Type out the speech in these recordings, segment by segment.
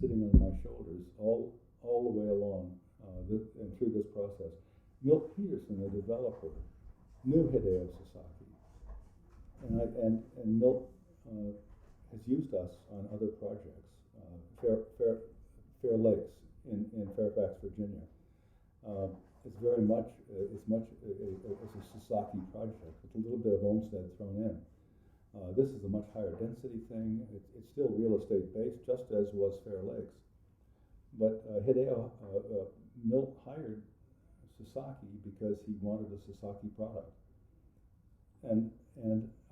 sitting on my shoulders all the way along and through this process. Milt Peterson, the developer, knew Hideo Sasaki, and Milt has used us on other projects. Fair Lakes in Fairfax, Virginia. It's very much it's a Sasaki project with a little bit of Olmsted thrown in. This is a much higher density thing. It's still real estate based, just as was Fair Lakes. But Milt hired Sasaki because he wanted a Sasaki product. And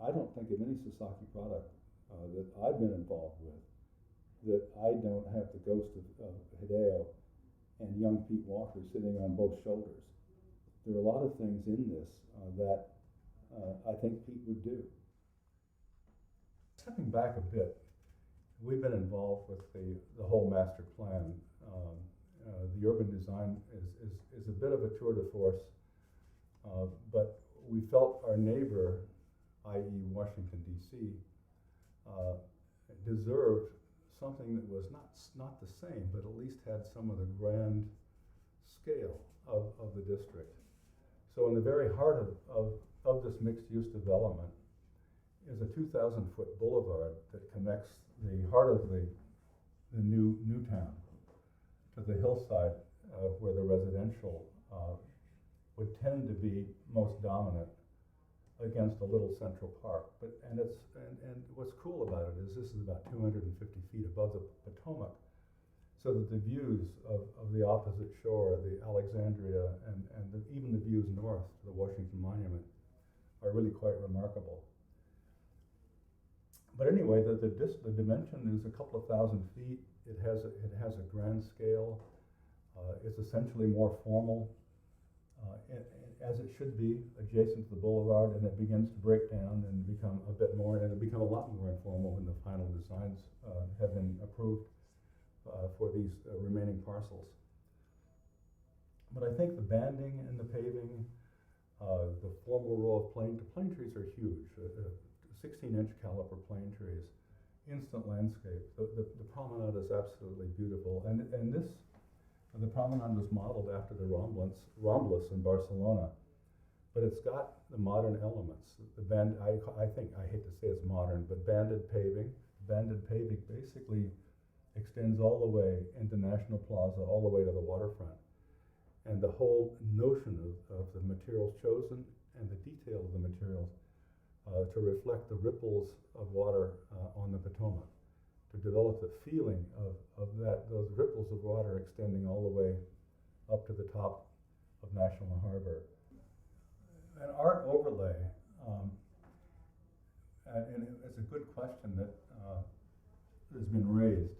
I don't think of any Sasaki product that I've been involved with that I don't have the ghost of Hideo and young Pete Walker sitting on both shoulders. There are a lot of things in this that I think Pete would do. Stepping back a bit, we've been involved with the whole master plan. The urban design is a bit of a tour de force, but we felt our neighbor, i.e. Washington, D.C., deserved something that was not the same, but at least had some of the grand scale of the district. So in the very heart of this mixed-use development is a 2,000-foot boulevard that connects the heart of the new town to the hillside where the residential would tend to be most dominant against a little central park. And what's cool about it is this is about 250 feet above the Potomac, so that the views of the opposite shore, the Alexandria, and even the views north to the Washington Monument are really quite remarkable. But anyway, the dimension is a couple of thousand feet. It has a grand scale. It's essentially more formal, as it should be, adjacent to the boulevard, and it begins to break down and become a bit more, and it'll become a lot more informal when the final designs have been approved for these remaining parcels. But I think the banding and the paving, the formal row of plane trees are huge. 16-inch caliper plane trees, instant landscape. The promenade is absolutely beautiful, and the promenade was modeled after the Ramblas in Barcelona, but it's got the modern elements. I hate to say it's modern, but banded paving. Banded paving basically extends all the way into National Plaza, all the way to the waterfront, and the whole notion of the materials chosen and the detail of the materials to reflect the ripples of water on the Potomac, to develop the feeling of those ripples of water extending all the way up to the top of National Harbor. An art overlay, and it's a good question that has been raised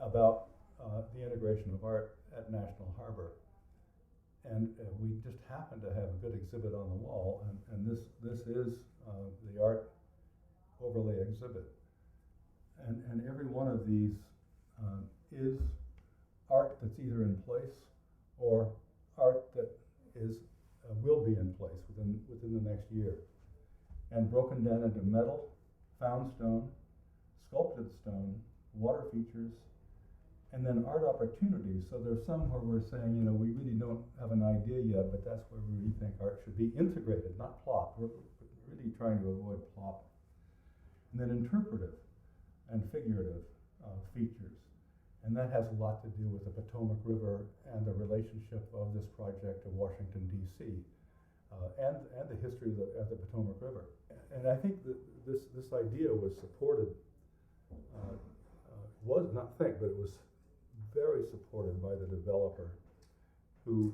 about the integration of art at National Harbor. And we just happen to have a good exhibit on the wall, and this is the art overlay exhibit. And every one of these is art that's either in place or art that will be in place within the next year, and broken down into metal, found stone, sculpted stone, water features, and then art opportunities. So there's some where we're saying, we really don't have an idea yet, but that's where we really think art should be integrated, not plot. We're really trying to avoid plot. And then interpretive and figurative features. And that has a lot to do with the Potomac River and the relationship of this project to Washington, D.C., and the history of the Potomac River. And I think that this idea was supported, but it was very supported by the developer, who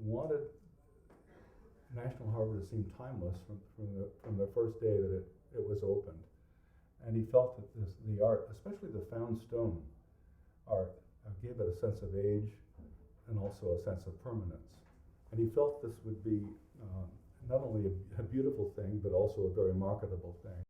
wanted National Harbor to seem timeless from the first day that it was opened. And he felt that the art, especially the found stone art, gave it a sense of age and also a sense of permanence. And he felt this would be not only a beautiful thing, but also a very marketable thing.